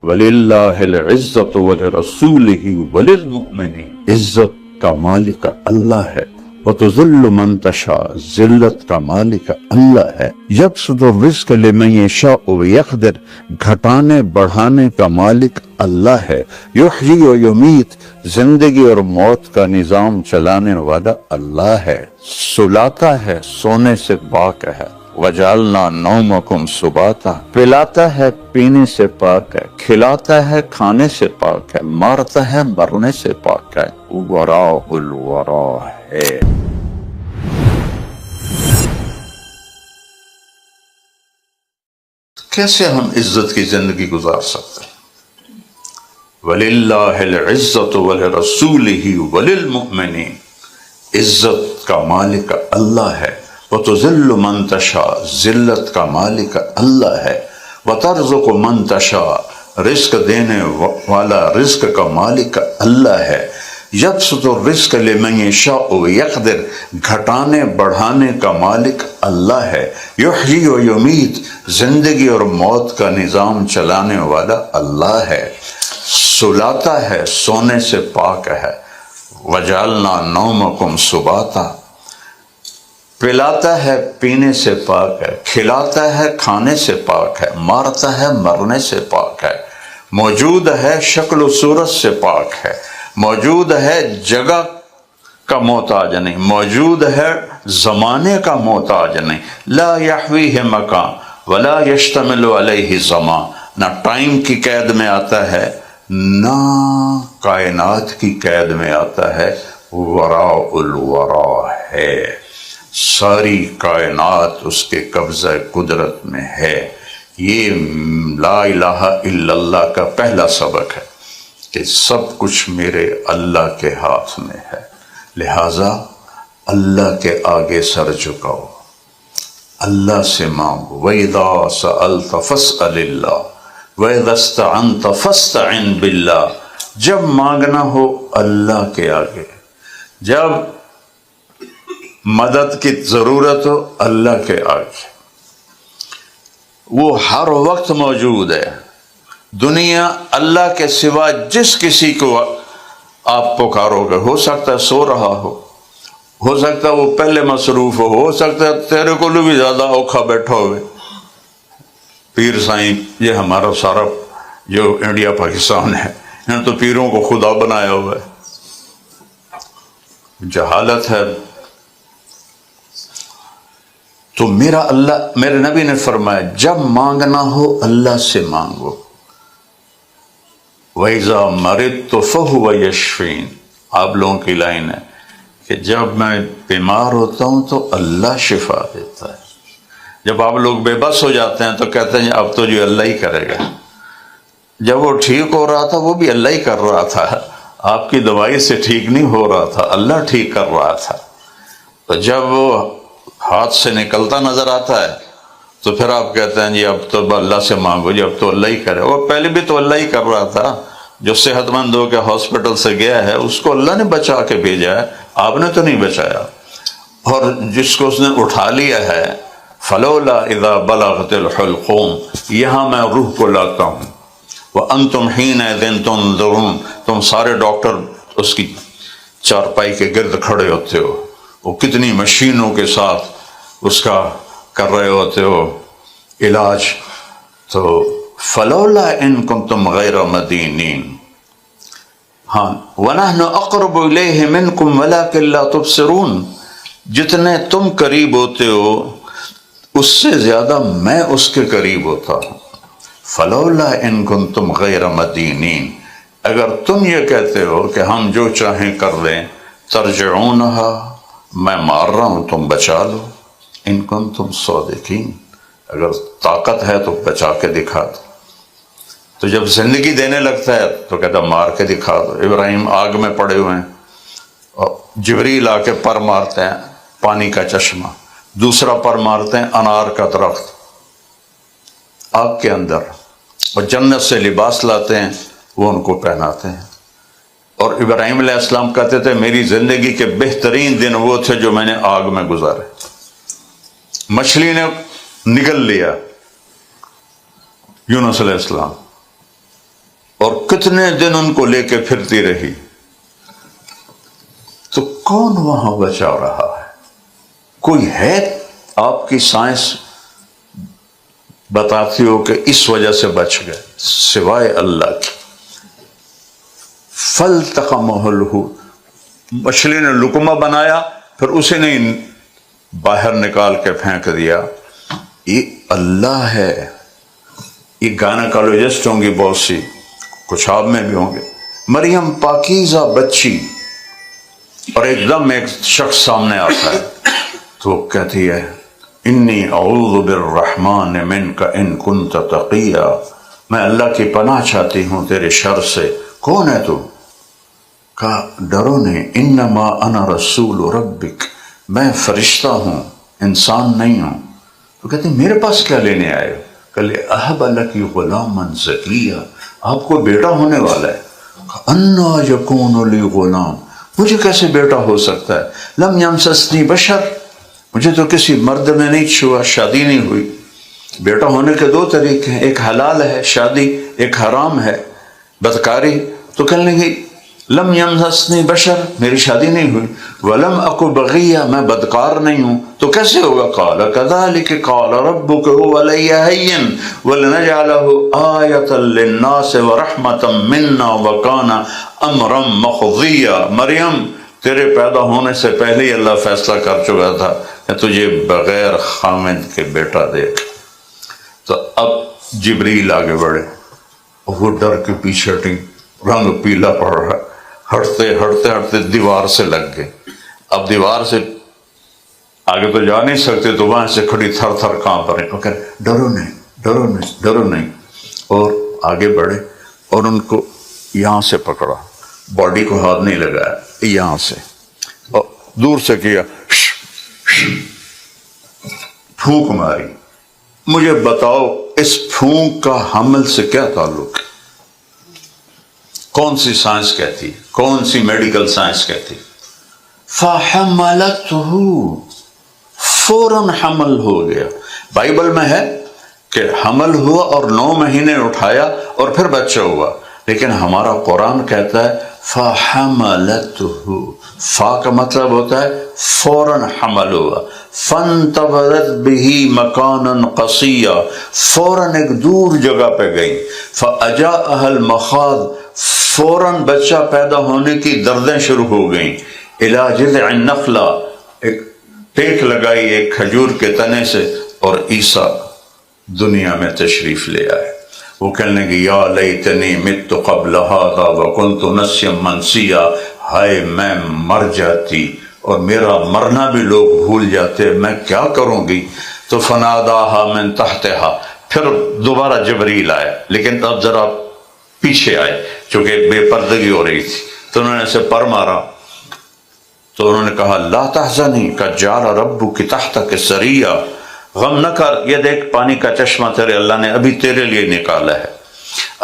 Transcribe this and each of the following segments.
وَلِلَّهِ الْعِزَّةُ وَلِرَسُولِهِ وَلِلْمُؤْمِنِينَ، عزت کا مالک اللہ ہے، وَتُذِلُّ مَن تَشَاءُ، ذلت کا مالک اللہ ہے، یبسط الرزق لمن یشاء ویقدر، گھٹانے بڑھانے کا مالک اللہ ہے، یحیی و یمیت، زندگی اور موت کا نظام چلانے والا اللہ ہے، سلاتا ہے، سونے سے پاک ہے، وَجَعَلْنَا نَوْمَكُمْ سُبَاتًا، پلاتا ہے پینے سے پاک ہے، کھلاتا ہے کھانے سے پاک ہے، مارتا ہے مرنے سے پاک ہے، وراء الورا ہے۔ کیسے ہم عزت کی زندگی گزار سکتے ہیں؟ وَلِلَّهِ الْعِزَّةُ وَلِرَسُولِهِ وَلِلْمُؤْمِنِينَ، عزت کا مالک اللہ ہے، وَتُذِلُّ مَن تَشَاءُ، ذلت کا مالک اللہ ہے، وَتَرْزُقُ مَن تَشَاءُ، رزق دینے والا رزق کا مالک اللہ ہے، یبسط الرزق لمن یشاء ویقدر، گھٹانے بڑھانے کا مالک اللہ ہے، یحیی و یمیت، زندگی اور موت کا نظام چلانے والا اللہ ہے، سلاتا ہے، سونے سے پاک ہے، وَجَعَلْنَا نَوْمَكُمْ سُبَاتًا، پلاتا ہے پینے سے پاک ہے، کھلاتا ہے کھانے سے پاک ہے، مارتا ہے مرنے سے پاک ہے، موجود ہے شکل و صورت سے پاک ہے، موجود ہے جگہ کا محتاج نہیں، موجود ہے زمانے کا محتاج نہیں، لا یحویہ مکان ولا یشتمل علیہ زمان، نہ ٹائم کی قید میں آتا ہے نہ کائنات کی قید میں آتا ہے، وراء الورا ہے، ساری کائنات اس کے قبضہ قدرت میں ہے۔ یہ لا الہ الا اللہ کا پہلا سبق ہے کہ سب کچھ میرے اللہ کے ہاتھ میں ہے، لہٰذا اللہ کے آگے سر جھکاؤ، اللہ سے مانگو، وَإِذَا سَأَلْتَ فَاسْأَلِ اللَّهِ وَإِذَا اسْتَعَنْتَ فَاسْتَعِنْ بِاللَّهِ، جب مانگنا ہو اللہ کے آگے، جب مدد کی ضرورت ہو اللہ کے آگے، وہ ہر وقت موجود ہے۔ دنیا اللہ کے سوا جس کسی کو آپ پکارو گے، ہو سکتا ہے سو رہا ہو سکتا ہے وہ پہلے مصروف ہو سکتا ہے تیرے کو بھی زیادہ اوکھا بیٹھا ہوئے۔ پیر سائیں، یہ ہمارا سارا جو انڈیا پاکستان ہے، انہوں تو پیروں کو خدا بنایا ہوا ہے، جہالت ہے۔ تو میرا اللہ، میرے نبی نے فرمایا جب مانگنا ہو اللہ سے مانگو، وَإِذَا مَرِضْتُ فَهُوَ يَشْفِينِ، آپ لوگوں کی لائن ہے کہ جب میں بیمار ہوتا ہوں تو اللہ شفا دیتا ہے، جب آپ لوگ بے بس ہو جاتے ہیں تو کہتے ہیں اب تو جو اللہ ہی کرے گا، جب وہ ٹھیک ہو رہا تھا وہ بھی اللہ ہی کر رہا تھا، آپ کی دوائی سے ٹھیک نہیں ہو رہا تھا، اللہ ٹھیک کر رہا تھا۔ تو جب وہ ہاتھ سے نکلتا نظر آتا ہے تو پھر آپ کہتے ہیں جی اب تو اللہ سے مانگو، جی اب تو اللہ ہی کرے، وہ پہلے بھی تو اللہ ہی کر رہا تھا۔ جو صحت مند ہو کے ہاسپٹل سے گیا ہے اس کو اللہ نے بچا کے بھیجا ہے، آپ نے تو نہیں بچایا، اور جس کو اس نے اٹھا لیا ہے فلولا اذا بلغت الحلقوم، یہاں میں روح کو لاتا ہوں، وانتم حینئذ تنظرون، تم سارے ڈاکٹر اس کی چارپائی کے گرد کھڑے ہوتے ہو، وہ کتنی مشینوں کے ساتھ اس کا کر رہے ہوتے ہو علاج، تو فلولا ان کنتم غیر مدینین، ہاں وَنَحْنُ أَقْرَبُ إِلَيْهِ مِنْكُمْ وَلَكِنْ لَا تُبْصِرُونَ، جتنے تم قریب ہوتے ہو اس سے زیادہ میں اس کے قریب ہوتا ہوں۔ فلولا ان کنتم غیر مدینین، اگر تم یہ کہتے ہو کہ ہم جو چاہیں کر لیں، ترجعونہا، میں مار رہا ہوں تم بچا لو، ان کنتم صادقین، اگر طاقت ہے تو بچا کے دکھا دو۔ تو جب زندگی دینے لگتا ہے تو کہتا مار کے دکھا دو۔ ابراہیم آگ میں پڑے ہوئے ہیں اور جبریل آ کے پر مارتے ہیں پانی کا چشمہ، دوسرا پر مارتے ہیں انار کا درخت آگ کے اندر، اور جنت سے لباس لاتے ہیں وہ ان کو پہناتے ہیں۔ اور ابراہیم علیہ السلام کہتے تھے میری زندگی کے بہترین دن وہ تھے جو میں نے آگ میں گزارے۔ مچھلی نے نگل لیا یونس علیہ السلام، اور کتنے دن ان کو لے کے پھرتی رہی، تو کون وہاں بچا رہا ہے؟ کوئی ہے آپ کی سائنس بتاتی ہو کہ اس وجہ سے بچ گئے سوائے اللہ کی؟ فَالْتَقَمَهُ الْحُوتُ، مچھلی نے لقمہ بنایا، پھر اسے نے باہر نکال کے پھینک دیا۔ یہ اللہ ہے۔ یہ گائنیکالوجسٹ ہوں گی بہت سی، کچھ آپ میں بھی ہوں گے۔ مریم پاکیزہ بچی، اور ایک دم ایک شخص سامنے آتا ہے تو وہ کہتی ہے انی اعوذ بالرحمن منک ان کنت تقیا، میں اللہ کی پناہ چاہتی ہوں تیرے شر سے۔ کون ہے تو؟ کہا ڈرو نہیں، انما انا رسول ربک، میں فرشتہ ہوں، انسان نہیں ہوں۔ تو کہتے ہیں میرے پاس کیا لینے آئے ہو؟ کہ اہب لک غلاما زکیا، آپ کو بیٹا ہونے والا ہے۔ انا یکون لی غلام، مجھے کیسے بیٹا ہو سکتا ہے؟ لم یمسسنی بشر، مجھے تو کسی مرد میں نہیں چھوا، شادی نہیں ہوئی۔ بیٹا ہونے کے دو طریقے ہیں، ایک حلال ہے شادی، ایک حرام ہے بدکاری۔ تو کہنے لگی لم یمسسنی بشر، میری شادی نہیں ہوئی، ولم اکو بغیہ، میں بدکار نہیں ہوں، تو کیسے ہوگا؟ قال کذلک قال ربک هو علی ہین ولنجعلہ آیۃ للناس ورحمۃ منا وکان امرا مقضیا۔ مریم تیرے پیدا ہونے سے پہلے ہی اللہ فیصلہ کر چکا تھا کہ تجھے بغیر خامد کے بیٹا دے گا۔ تو اب جبریل آگے بڑھے، وہ ڈر کے پیچھے ہٹیں، رنگ پیلا پڑ رہا، ہٹتے ہٹتے ہٹتے دیوار سے لگ گئے۔ اب دیوار سے آگے تو جا نہیں سکتے، تو وہاں سے کھڑی تھر تھر کانپ رہے، وہ کہہ رہے ڈرو نہیں ڈرو نہیں ڈرو نہیں، اور آگے بڑھے اور ان کو یہاں سے پکڑا، باڈی کو ہاتھ نہیں لگایا، یہاں سے، اور دور سے کیا، پھونک ماری۔ مجھے بتاؤ اس پھونک کا حمل سے کیا تعلق ہے؟ کون سی سائنس کہتی، کون سی میڈیکل سائنس کہتی؟ فَحَمَلَتْهُ، فوراً حمل ہو گیا۔ بائبل میں ہے کہ حمل ہوا اور 9 مہینے اٹھایا اور پھر بچہ ہوا، لیکن ہمارا قرآن کہتا ہے فَحَمَلَتْهُ، فا کا مطلب ہوتا ہے فوراً حمل ہوا۔ فَانْتَبَذَتْ بِهِ مَكَانًا قَصِيًّا، فوراً ایک دور جگہ پہ گئی۔ فَأَجَاءَهَا الْمَخَاض، فوراً بچہ پیدا ہونے کی دردیں شروع ہو گئیں۔ إِلَى جِذْعِ النَّخْلَةِ، ایک ٹیک لگائی ایک کھجور کے تنے سے، اور عیسیٰ دنیا میں تشریف لے آئے۔ وہ کہنے لگی یا لیتنی مت قبل هذا وکنت نسیا منسیا، ہائے میں مر جاتی اور میرا مرنا بھی لوگ بھول جاتے، میں کیا کروں گی؟ تو فناداها من تحتها، پھر دوبارہ جبریل آیا، لیکن اب ذرا پیچھے آئے چونکہ بے پردگی ہو رہی تھی، تو انہوں نے اسے پر مارا، تو انہوں نے کہا لا تحزنی قد جعل ربک تحتک سریا، غم نہ کر، یہ دیکھ پانی کا چشمہ تیرے اللہ نے ابھی تیرے لیے نکالا ہے۔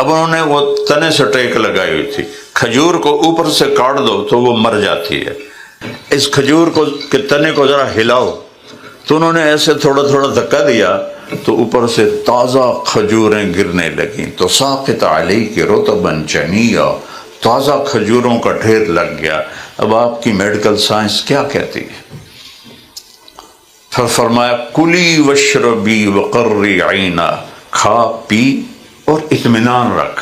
اب انہوں نے وہ تنے سے ٹیک لگائی ہوئی تھی، کھجور کو اوپر سے کاٹ دو تو وہ مر جاتی ہے، اس کھجور کو کے تنے کو ذرا ہلاؤ، تو انہوں نے ایسے تھوڑا تھوڑا دھکا دیا تو اوپر سے تازہ کھجوریں گرنے لگیں، تو ساقط علیک رطبا جنیا، تازہ کھجوروں کا ڈھیر لگ گیا۔ اب آپ کی میڈیکل سائنس کیا کہتی ہے؟ پھر فرمایا کلی وشربی وقری عینا، کھا پی اور اطمینان رکھ،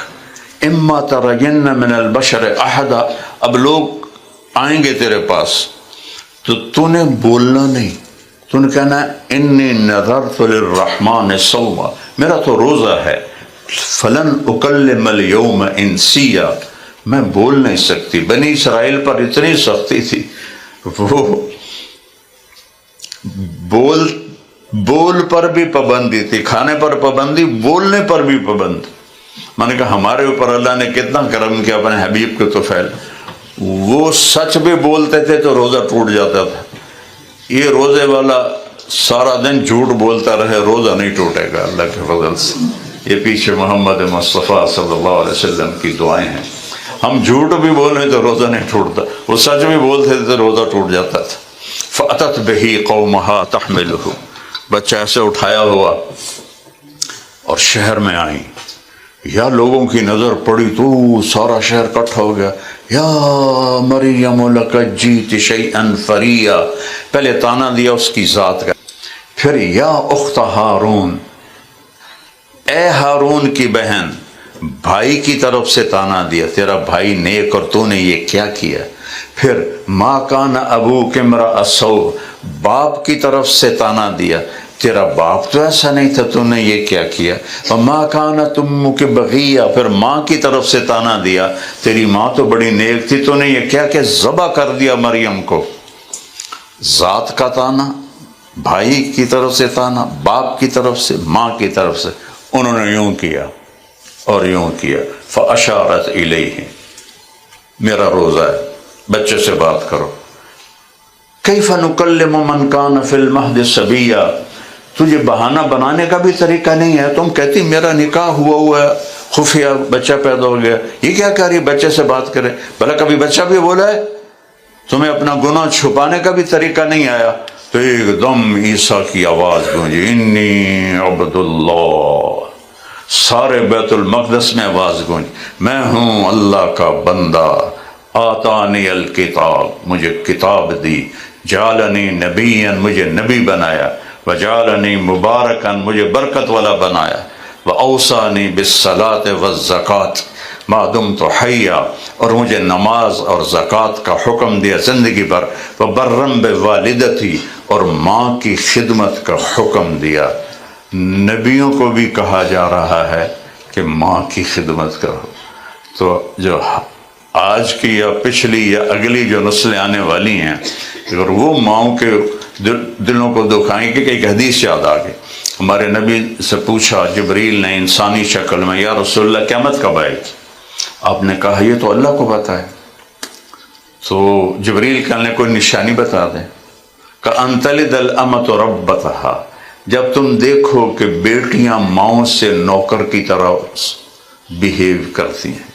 اما ترین من البشر احدا، اب لوگ آئیں گے تیرے پاس تو تو نے بولنا نہیں، تو نے کہنا انی نذرت للرحمن صوما، میرا تو روزہ ہے، فلن اکلم اليوم انسیا، میں بول نہیں سکتی۔ بنی اسرائیل پر اتنی سختی تھی، وہ بول پر بھی پابندی تھی، کھانے پر پابندی، بولنے پر بھی پابند۔ میں نے کہا ہمارے اوپر اللہ نے کتنا کرم کیا اپنے حبیب کے طفیل، وہ سچ بھی بولتے تھے تو روزہ ٹوٹ جاتا تھا۔ یہ روزے والا سارا دن جھوٹ بولتا رہے، روزہ نہیں ٹوٹے گا اللہ کے فضل سے۔ یہ پیچھے محمد مصطفیٰ صلی اللہ علیہ وسلم کی دعائیں ہیں۔ ہم جھوٹ بھی بول رہے تو روزہ نہیں ٹوٹتا، وہ سچ بھی بولتے تھے تو روزہ ٹوٹ جاتا تھا۔ فَأَتَتْ بِهِ قَوْمَهَا تَحْمِلُهُ، بچہ ایسے اٹھایا ہوا اور شہر میں آئیں، یا لوگوں کی نظر پڑی تو سارا شہر اکٹھا ہو گیا، یا مریم لقد جیت شیئا فریا، پہلے تانا دیا اس کی ذات کا، پھر یا اخت ہارون، اے ہارون کی بہن، بھائی کی طرف سے تانا دیا، تیرا بھائی نیک اور تو نے یہ کیا کیا، پھر ما کان ابوک امرأ سوء، باپ کی طرف سے تانا دیا، تیرا باپ تو ایسا نہیں تھا، تو نے یہ کیا کیا، وما کانت امک بغیہ، پھر ماں کی طرف سے تانا دیا، تیری ماں تو بڑی نیک تھی، تو نے یہ کیا کہ ذبح کر دیا مریم کو۔ ذات کا تانا، بھائی کی طرف سے تانا، باپ کی طرف سے، ماں کی طرف سے، انہوں نے یوں کیا اور یوں کیا، فاشارت الیہ، میرا روزہ ہے، بچے سے بات کرو۔ کیف نکلم من کان فی المہد صبیا، تجھے بہانہ بنانے کا بھی طریقہ نہیں ہے، تم کہتی میرا نکاح ہوا ہے، خفیہ بچہ پیدا ہو گیا، یہ کیا کہہ رہی بچے سے بات کرے، بھلا کبھی بچہ بھی بولا ہے؟ تمہیں اپنا گناہ چھپانے کا بھی طریقہ نہیں آیا؟ تو ایک دم عیسیٰ کی آواز گونجی، انی عبد اللہ، سارے بیت المقدس میں آواز گونجی، میں ہوں اللہ کا بندہ، آتانی الکتاب، مجھے کتاب دی، جعلنی نبیا، مجھے نبی بنایا، وجعلنی مبارکن، مجھے برکت والا بنایا، واوصانی بالصلاۃ والزکوٰۃ ما دمت حیا، اور مجھے نماز اور زکوٰۃ کا حکم دیا زندگی بھر، وبرم بوالدتی، اور ماں کی خدمت کا حکم دیا۔ نبیوں کو بھی کہا جا رہا ہے کہ ماں کی خدمت کرو، تو جو آج کی یا پچھلی یا اگلی جو نسلیں آنے والی ہیں، اگر وہ ماؤں کے دلوں کو دکھائیں کہ ایک حدیث یاد آ گئی، ہمارے نبی سے پوچھا جبریل نے انسانی شکل میں، یا رسول اللہ قیامت کب آئے گی؟ آپ نے کہا یہ تو اللہ کو پتہ ہے۔ تو جبریل کہنے کوئی نشانی بتا دیں، کأن تلد الامۃ ربتہا، جب تم دیکھو کہ بیٹیاں ماؤں سے نوکر کی طرح بیہیو کرتی ہیں،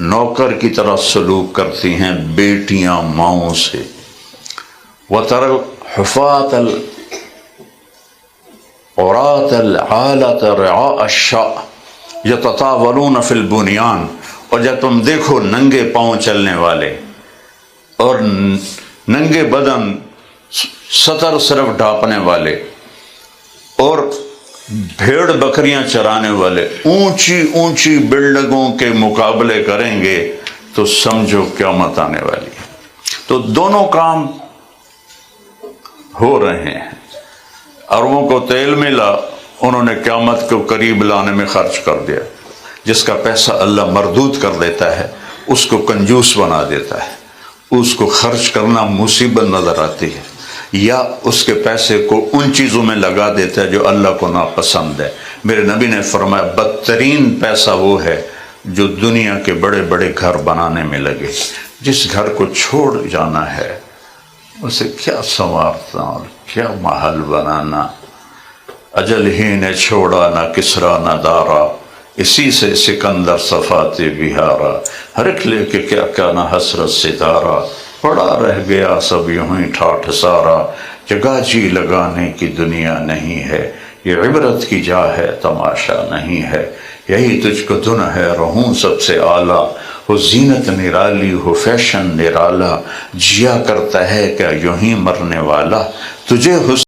نوکر کی طرح سلوک کرتی ہیں بیٹیاں ماؤں سے، وَتَرَى الْحُفَاةَ الْعُرَاةَ الْعَالَةَ رِعَاءَ الشَّاءِ يَتَطَاوَلُونَ فِي الْبُنْيَانِ، اور جب تم دیکھو ننگے پاؤں چلنے والے اور ننگے بدن سطر صرف ڈھانپنے والے اور بھیڑ بکریاں چرانے والے اونچی اونچی بلڈنگوں کے مقابلے کریں گے تو سمجھو قیامت آنے والی ہے۔ تو دونوں کام ہو رہے ہیں، اربوں کو تیل ملا، انہوں نے قیامت کو قریب لانے میں خرچ کر دیا۔ جس کا پیسہ اللہ مردود کر دیتا ہے اس کو کنجوس بنا دیتا ہے، اس کو خرچ کرنا مصیبت نظر آتی ہے، یا اس کے پیسے کو ان چیزوں میں لگا دیتا ہے جو اللہ کو ناپسند ہے۔ میرے نبی نے فرمایا بدترین پیسہ وہ ہے جو دنیا کے بڑے بڑے گھر بنانے میں لگے، جس گھر کو چھوڑ جانا ہے اسے کیا سنوارنا اور کیا محل بنانا۔ اجل ہی نے چھوڑا نہ کسرا نہ دارا، اسی سے سکندر صفات بہارا، ہر ایک لے کے کیا کیا نہ حسرت ستارہ، پڑا رہ گیا سب یوں ہی ٹھاٹھ سارا، جگہ جی لگانے کی دنیا نہیں ہے، یہ عبرت کی جا ہے تماشا نہیں ہے، یہی تجھ کو دن ہے رہوں سب سے اعلیٰ، ہو زینت نرالی ہو فیشن نرالا، جیا کرتا ہے کیا یوں ہی مرنے والا، تجھے حسن